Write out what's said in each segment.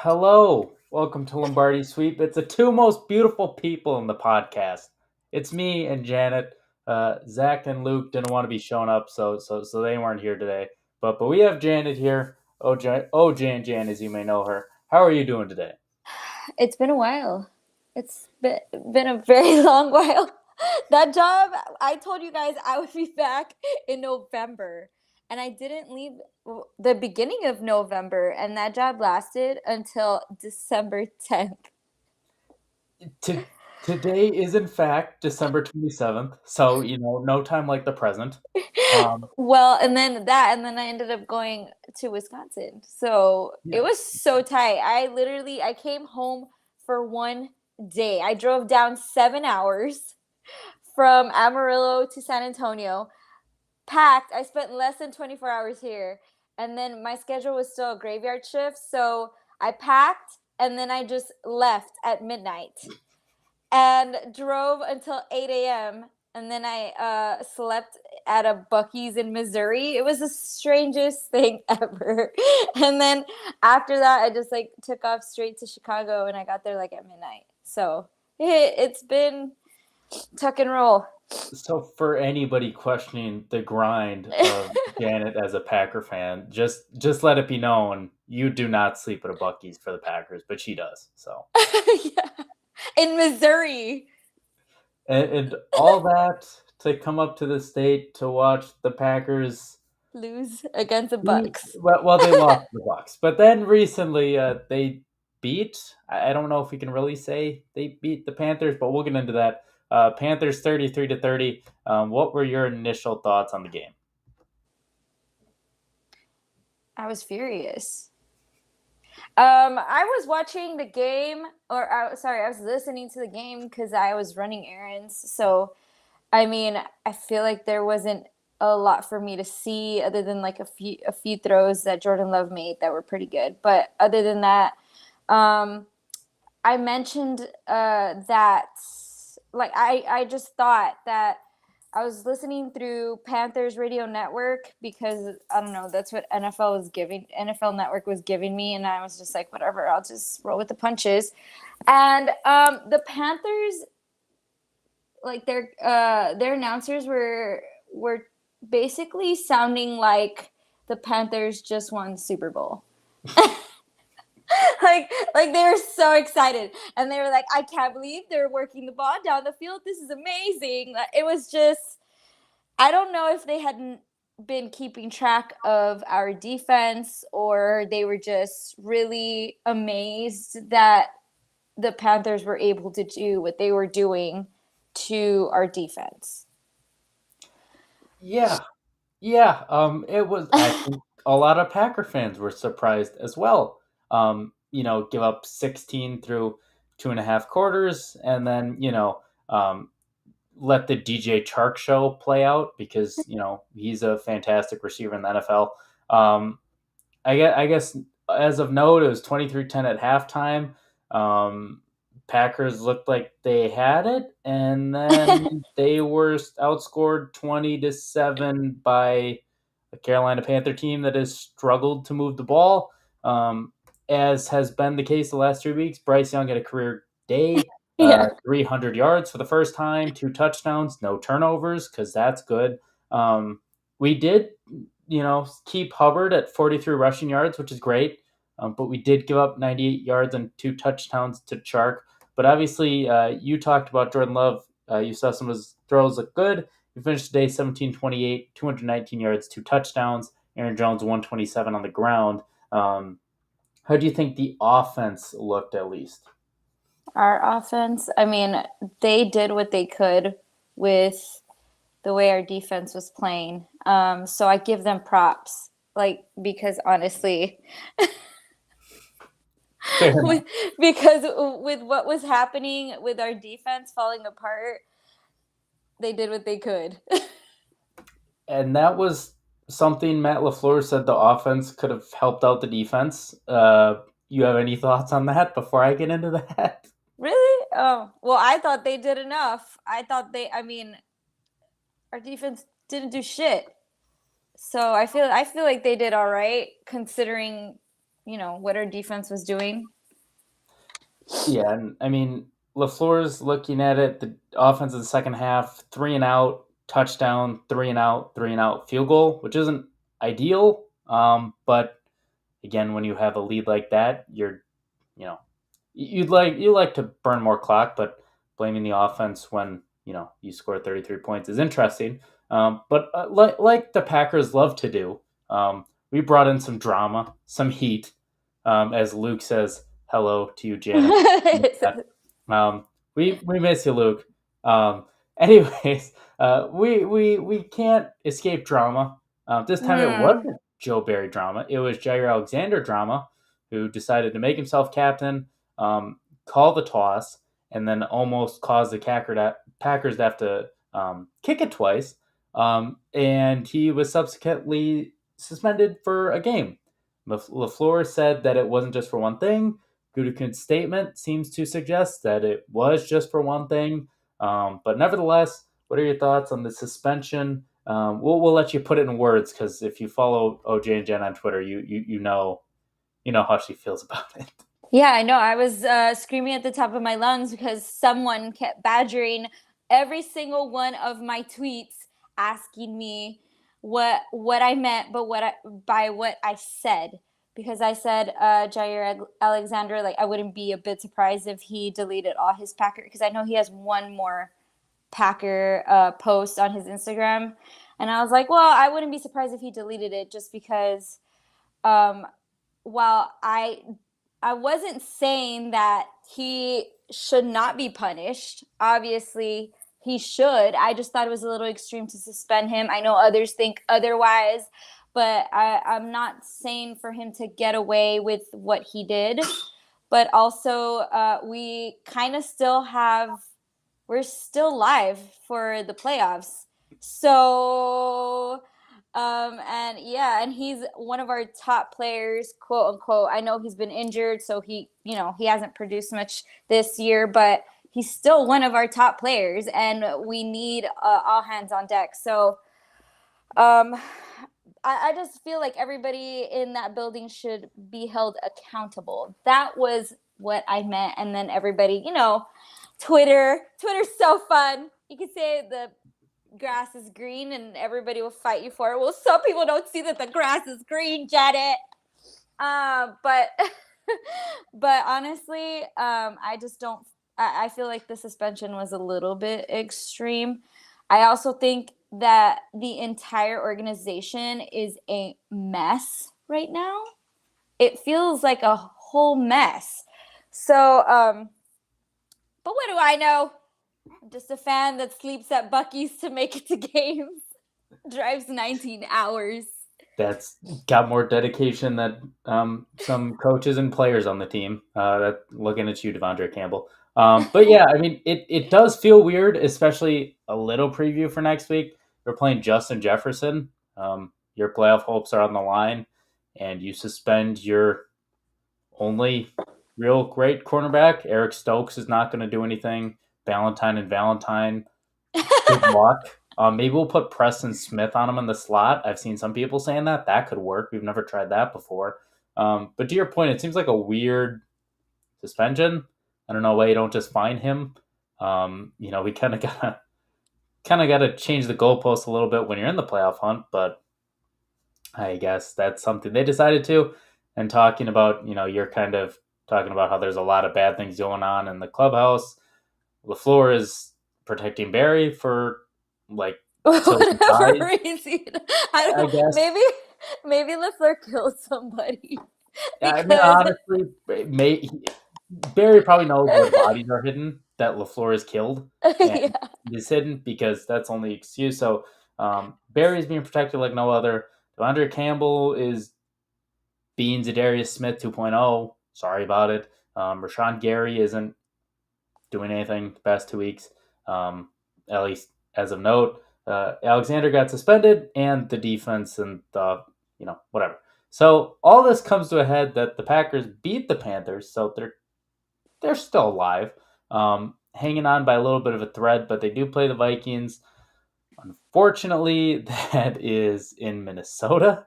Hello, welcome to Lombardi Sweep. It's the two most beautiful people in the podcast. It's me and Janet. Zach and Luke didn't want to be showing up, so they weren't here today. But we have Janet here. OJ and Jan, as you may know her. How are you doing today? It's been a while. It's been a very long while. That job, I told you guys I would be back in November, and I didn't leave the beginning of November, and that job lasted until December 10th. To, Today is in fact December 27th, so no time like the present. Um, Well, and then I ended up going to Wisconsin. So it yeah, was so tight. I came home for one day. I drove down 7 hours from Amarillo to San Antonio, packed. I spent less than 24 hours here. And then my schedule was still a graveyard shift. So I packed and then I just left at midnight and drove until 8 a.m. And then I slept at a Buc-ee's in Missouri. It was the strangest thing ever. And then after that, I just like took off straight to Chicago and I got there like at midnight. So it's been tuck and roll. So for anybody questioning the grind of Janet as a Packer fan, just let it be known you do not sleep at a Bucky's for the Packers, but she does. So Yeah. In Missouri. and all that to come up to the state to watch the Packers. Lose against the Bucks. Well, they lost the Bucks, but then recently they beat. I don't know if we can really say they beat the Panthers, but we'll get into that. Panthers 33-30. What were your initial thoughts on the game? I was furious. I was watching the game, I was listening to the game because I was running errands. So, I mean, I feel like there wasn't a lot for me to see other than like a few throws that Jordan Love made that were pretty good. But other than that, um, I mentioned that like I just thought that I was listening through Panthers Radio Network because I don't know, that's what NFL Network was giving me, and I was just like, whatever, I'll just roll with the punches. And the Panthers, like their announcers were basically sounding like the Panthers just won Super Bowl. like they were so excited and they were like, I can't believe they're working the ball down the field, this is amazing. It was just, I don't know if they hadn't been keeping track of our defense or they were just really amazed that the Panthers were able to do what they were doing to our defense. Yeah, yeah. It was. I think a lot of Packer fans were surprised as well. Give up 16 through 2.5 quarters, and then let the DJ Chark show play out because he's a fantastic receiver in the NFL. I guess as of note, it was 23-10 at halftime. Um, Packers looked like they had it, and then they were outscored 20-7 by a Carolina Panther team that has struggled to move the ball. As has been the case the last 3 weeks, Bryce Young had a career day, Yeah. 300 yards for the first time, 2 touchdowns, no turnovers, because that's good. We did keep Hubbard at 43 rushing yards, which is great. But we did give up 98 yards and 2 touchdowns to Chark. But obviously, you talked about Jordan Love. You saw some of his throws look good. He finished today 17-28, 219 yards, 2 touchdowns. Aaron Jones 127 on the ground. How do you think the offense looked at least? Our offense, I mean, they did what they could with the way our defense was playing. So I give them props, like because honestly, Fair enough. with, because with what was happening with our defense falling apart, they did what they could. And that was something Matt LaFleur said the offense could have helped out the defense. You have any thoughts on that before I get into that? Really? Oh, well, I thought they did enough. I mean, our defense didn't do shit. So I feel like they did all right considering, what our defense was doing. Yeah, and I mean, LaFleur's looking at it. The offense in the second half, 3-and-out, touchdown, 3-and-out, 3-and-out, field goal, which isn't ideal. But again, when you have a lead like that, you know, you like to burn more clock, but blaming the offense when you score 33 points is interesting. But like the Packers love to do, we brought in some drama, some heat, as Luke says hello to you, Janet. Um, we miss you, Luke. Anyways, we can't escape drama. This time it Hmm. wasn't Joe Barry drama. It was Jair Alexander drama, who decided to make himself captain, call the toss, and then almost caused the Packers to have to kick it twice. And he was subsequently suspended for a game. LaFleur said that it wasn't just for one thing. Gutekunst's statement seems to suggest that it was just for one thing. But nevertheless, what are your thoughts on the suspension? We'll let you put it in words because if you follow OJ and Jen on Twitter, you know how she feels about it. Yeah, I know. I was screaming at the top of my lungs because someone kept badgering every single one of my tweets, asking me what I meant, but by what I said. Because I said Jair Alexander, like I wouldn't be a bit surprised if he deleted all his Packer, because I know he has one more Packer post on his Instagram, and I was like, well, I wouldn't be surprised if he deleted it, just because um, while I wasn't saying that he should not be punished. Obviously, he should. I just thought it was a little extreme to suspend him. I know others think otherwise, but I'm not saying for him to get away with what he did. But also, we kind of still have, we're still live for the playoffs. So and yeah, and he's one of our top players, quote unquote. I know he's been injured, so he hasn't produced much this year, but he's still one of our top players, and we need all hands on deck. So um, I just feel like everybody in that building should be held accountable. That was what I meant, and then everybody, Twitter's so fun. You can say the grass is green and everybody will fight you for it. Well, some people don't see that the grass is green, Janet. But but honestly, I just don't. I feel like the suspension was a little bit extreme. I also think that the entire organization is a mess right now. It feels like a whole mess. So, but what do I know? I'm just a fan that sleeps at Buc-ee's to make it to games. Drives 19 hours. That's got more dedication than some coaches and players on the team. That looking at you, Devondre Campbell. But yeah, I mean, it does feel weird, especially a little preview for next week. We're playing Justin Jefferson. Your playoff hopes are on the line, and you suspend your only real great cornerback. Eric Stokes is not going to do anything. Valentine and Valentine, good luck. Maybe we'll put Preston Smith on him in the slot. I've seen some people saying that could work. We've never tried that before. But to your point, it seems like a weird suspension. I don't know why you don't just fine him. We kind of gotta change the goalpost a little bit when you're in the playoff hunt. But I guess that's something they decided to. And talking about, you're kind of talking about how there's a lot of bad things going on in the clubhouse. LaFleur is protecting Barry for like till he Whatever dies. reason. I don't I know. guess. Maybe LeFleur killed somebody. Yeah, I mean, Because honestly, Barry probably knows where bodies are hidden that LaFleur is killed and yeah. is hidden because that's only excuse. So Barry's being protected like no other. Devondre Campbell is being Zadarius Smith 2.0. Sorry about it. Rashawn Gary isn't doing anything the past 2 weeks, at least as of note. Alexander got suspended, and the defense and whatever. So all this comes to a head that the Packers beat the Panthers, so they're still alive, hanging on by a little bit of a thread, but they do play the Vikings. Unfortunately, that is in Minnesota,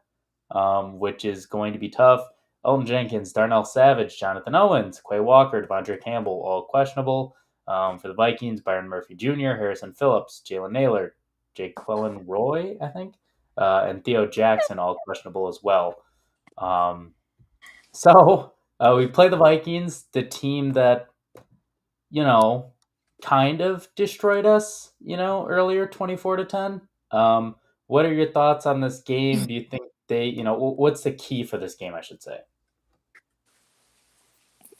which is going to be tough. Elton Jenkins, Darnell Savage, Jonathan Owens, Quay Walker, Devondre Campbell, all questionable. For the Vikings, Byron Murphy Jr., Harrison Phillips, Jalen Naylor, Jake Quillen Roy, I think, and Theo Jackson, all questionable as well. Um, so we play the Vikings, the team that, you know, kind of destroyed us, earlier 24-10. What are your thoughts on this game? Do you think what's the key for this game, I should say?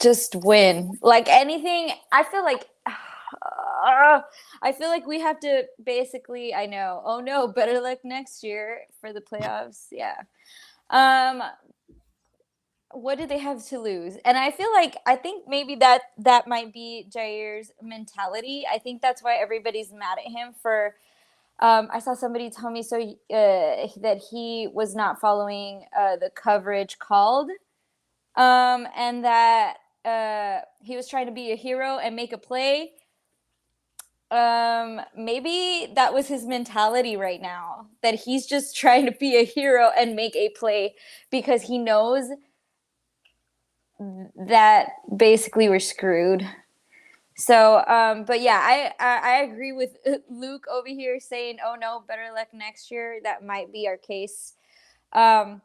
Just win. Like anything, I feel like we have to basically, I know. Oh no, better luck next year for the playoffs. Yeah. Um what do they have to lose? And I think maybe that might be Jair's mentality. I think that's why everybody's mad at him for I saw somebody tell me that he was not following the coverage called, and that he was trying to be a hero and make a play. Maybe that was his mentality right now, that he's just trying to be a hero and make a play because he knows that basically we're screwed. So, but yeah, I agree with Luke over here saying, "Oh no, better luck next year." That might be our case. Um,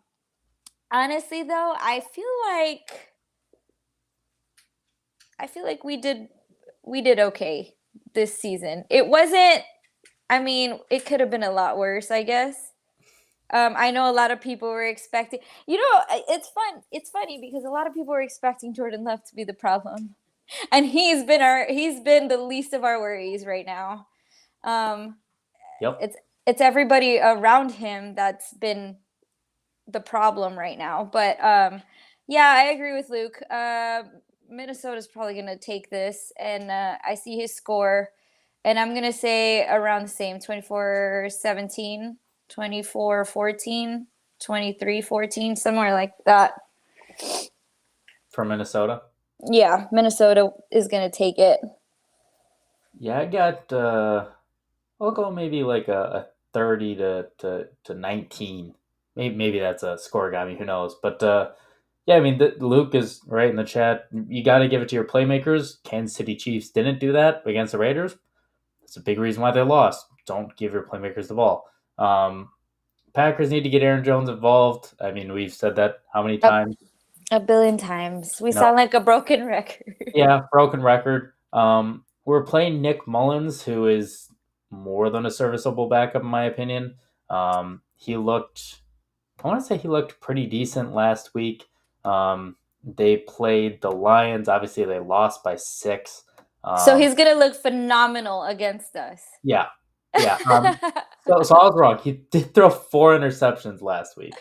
Honestly, though, I feel like we did okay this season. It wasn't. I mean, it could have been a lot worse, I guess. I know a lot of people were expecting. It's fun. It's funny because a lot of people were expecting Jordan Love to be the problem, and he's been the least of our worries right now. Um, Yep. it's everybody around him that's been the problem right now. But yeah, I agree with Luke. Minnesota's probably going to take this, and I see his score, and I'm going to say around the same 24-17, 24-14, 23-14, somewhere like that. For Minnesota. Yeah, Minnesota is going to take it. Yeah, I got. I'll go maybe like a 30 to 19. Maybe that's a score got me. Who knows? But yeah, I mean, Luke is right in the chat. You got to give it to your playmakers. Kansas City Chiefs didn't do that against the Raiders. That's a big reason why they lost. Don't give your playmakers the ball. Packers need to get Aaron Jones involved. I mean, we've said that how many A, times? a billion times. We You know, sound like a broken record. yeah, broken record. We're playing Nick Mullins, who is more than a serviceable backup, in my opinion. He looked, I want to say he looked pretty decent last week. They played the Lions. Obviously, they lost by 6. So Um, he's going to look phenomenal against us. yeah, yeah. So I was wrong. He did throw 4 interceptions last week,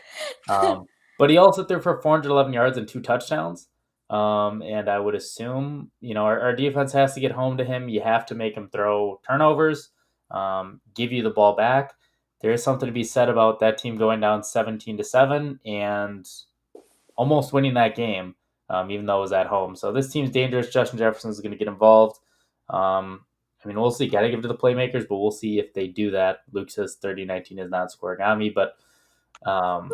but he also threw for 411 yards and 2 touchdowns. And I would assume, our defense has to get home to him. You have to make him throw turnovers, give you the ball back. There is something to be said about that team going down 17-7 and almost winning that game, even though it was at home. So this team's dangerous. Justin Jefferson is going to get involved. I mean, we'll see. Got to give it to the playmakers, but we'll see if they do that. Luke says 30-19 is not scoring on me, but um,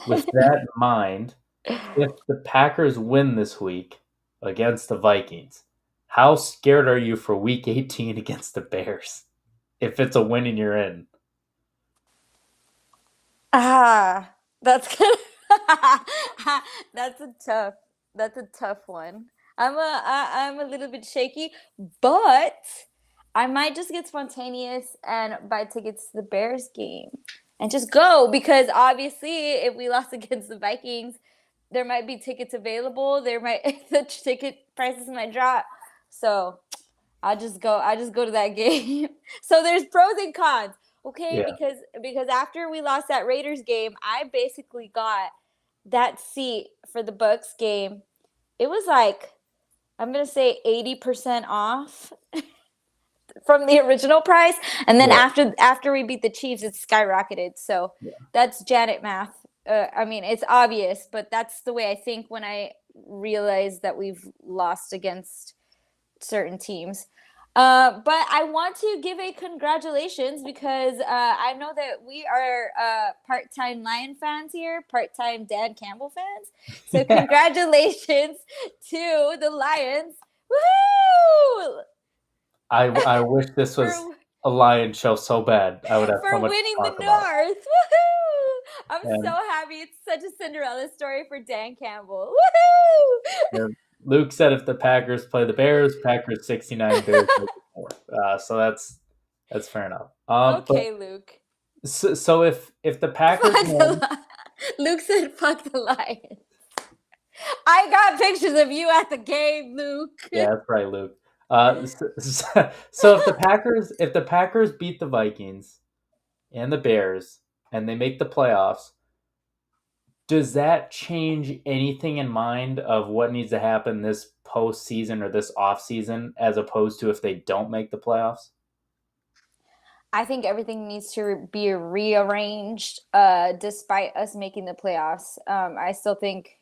with that in mind, if the Packers win this week against the Vikings, how scared are you for Week 18 against the Bears? If it's a win and you're in, Ah, that's good. that's a tough. That's a tough one. I'm a little bit shaky, but I might just get spontaneous and buy tickets to the Bears game and just go because obviously if we lost against the Vikings, there might be tickets available. There might the ticket prices might drop. So I just go to that game. So there's pros and cons. Okay, yeah, because after we lost that Raiders game, I basically got that seat for the Bucks game. It was like I'm going to say 80% off from the original price, and then yeah, after we beat the Chiefs, it skyrocketed. So yeah. that's Janet math. I mean, it's obvious, but that's the way I think when I realize that we've lost against certain teams. But I want to give a congratulations because I know that we are part-time Lion fans here, part-time Dan Campbell fans. So Yeah. congratulations to the Lions. Woohoo! I wish this was For a Lion show so bad. I would have so for much to winning the talk about. North. Woohoo! I'm so And, happy. It's such a Cinderella story for Dan Campbell. Woohoo! and Luke said if the Packers play the Bears, Packers 69, Bears 34. So that's fair enough. But Okay, Luke. so if the Packers Fuck win, the Luke said fuck the Lions. I got pictures of you at the game, Luke. yeah, that's right, Luke. So if the Packers beat the Vikings and the Bears and they make the playoffs, does that change anything in mind of what needs to happen this postseason or this off season as opposed to if they don't make the playoffs? I think everything needs to be rearranged despite us making the playoffs. I still think,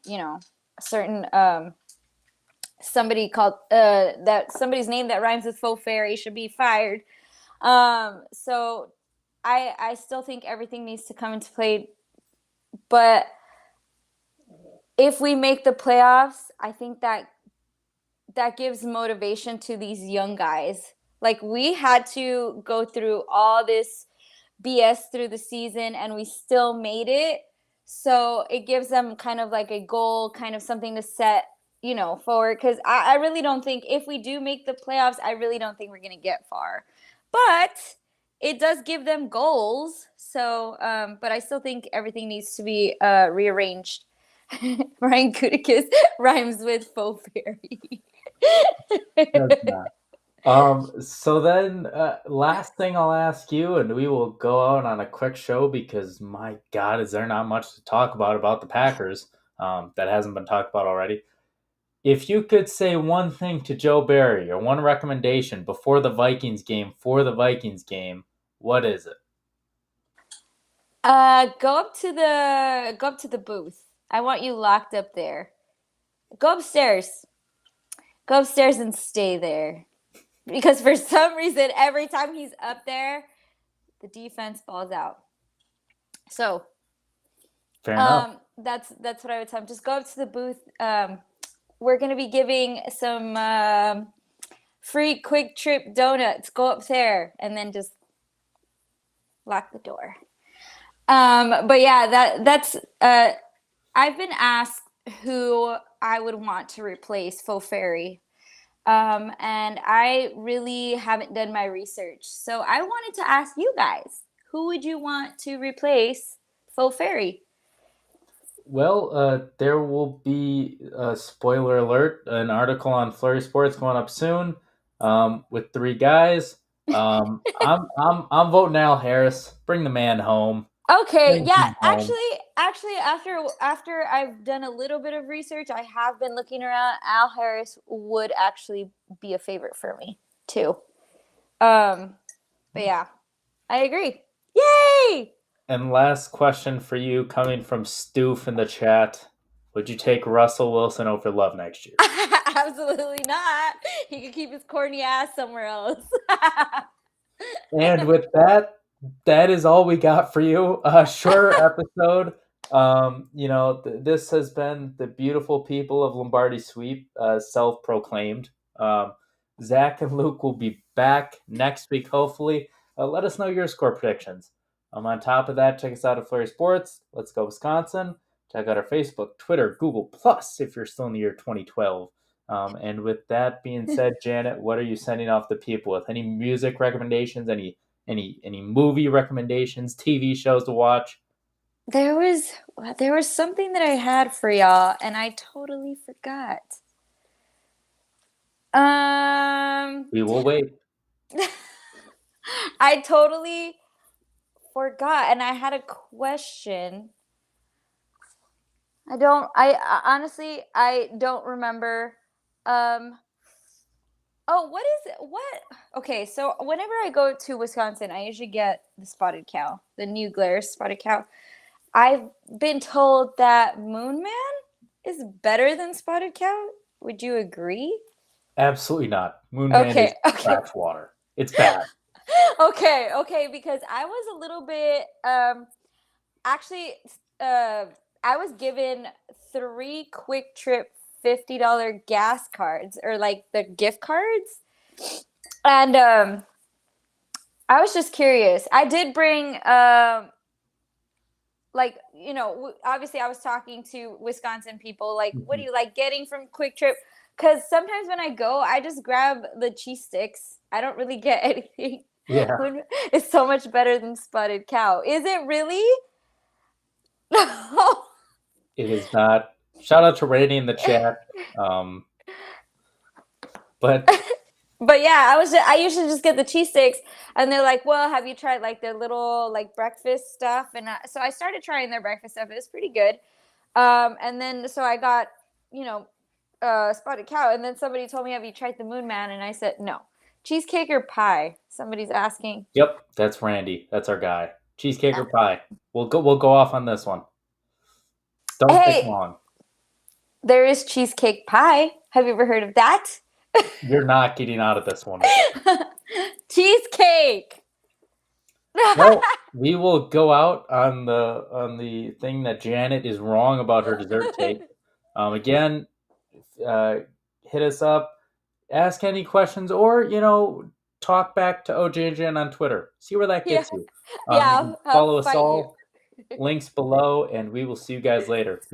certain somebody called that somebody's name that rhymes with faux fairy should be fired. So I still think everything needs to come into play, but if we make the playoffs, I think that gives motivation to these young guys. Like we had to go through all this BS through the season and we still made it. So it gives them kind of like a goal, kind of something to set, forward. Because I really don't think if we do make the playoffs, I really don't think we're going to get far. But it does give them goals. So, but I still think everything needs to be rearranged. Ryan Kudikus rhymes with faux fairy. That's not. So then, last thing I'll ask you, and we will go out on a quick show because my God, is there not much to talk about the Packers that hasn't been talked about already? If you could say one thing to Joe Barry or one recommendation before the Vikings game for the Vikings game, what is it? Go up to the booth. I want you locked up there. Go upstairs. Go upstairs and stay there. Because for some reason, every time he's up there, the defense falls out. So, Fair enough. that's what I would tell him. Just go up to the booth. We're gonna be giving some free quick trip donuts. Go up there and then just lock the door. But yeah, that's I've been asked who I would want to replace Faux Fairy. And I really haven't done my research. So I wanted to ask you guys, who would you want to replace Faux Fairy? Well, there will be a spoiler alert, an article on Flurry Sports going up soon with three guys. I'm voting Al Harris. Bring the man home. Okay, Bring yeah, him home. actually, after I've done a little bit of research, I have been looking around. Al Harris would actually be a favorite for me too. Um, but yeah, I agree. Yay! And last question for you, coming from Stoof in the chat: would you take Russell Wilson over Love next year? Absolutely not. He could keep his corny ass somewhere else. And with that, that is all we got for you. A shorter episode. This has been the beautiful people of Lombardi Sweep, self-proclaimed. Zach and Luke will be back next week, hopefully. Let us know your score predictions. On top of that, check us out at Flurry Sports. Let's go Wisconsin. Check out our Facebook, Twitter, Google Plus if you're still in the year 2012. And with that being said, Janet, what are you sending off the people with? Any music recommendations? Any movie recommendations? TV shows to watch? there was there was something that I had for y'all, and I totally forgot. We will wait. I totally forgot, and I had a question. Honestly, I don't remember. Um, oh, what is it? What? Okay, so whenever I go to Wisconsin, I usually get the spotted cow, the New Glarus spotted cow. I've been told that Moon Man is better than spotted cow. Would you agree? Absolutely not. Moon Man is Okay, okay. trash water. It's bad. Okay, okay, because I was a little bit actually uh I was given 3 quick trip $50 gas cards or like the gift cards. And I was just curious. I did bring like, obviously I was talking to Wisconsin people like, what do Mhm. you like getting from Quick Trip? Cuz sometimes when I go, I just grab the cheese sticks. I don't really get anything. Yeah, It's so much better than spotted cow. Is it really? No. it is not. Shout out to Randy in the chat. Um, but But yeah, I usually just get the cheese sticks, and they're like, "Well, have you tried like their little like breakfast stuff?" And so I started trying their breakfast stuff. It was pretty good. And then so I got, you know, spotted cow, and then somebody told me, "Have you tried the Moon Man?" And I said, "No." Cheesecake or pie? Somebody's asking. yep, that's Randy. That's our guy. Cheesecake or Yeah. pie? We'll go off on this one. Don't pick Hey, long. there is cheesecake pie. Have you ever heard of that? You're not getting out of this one. Cheesecake. Well, we will go out on the thing that Janet is wrong about her dessert take. Again, uh, hit us up, ask any questions, or talk back to OJ and Jen on Twitter. See where that Yeah, gets you. yeah. You can I'll follow us fight you. all. Links below, and we will see you guys later. Peace.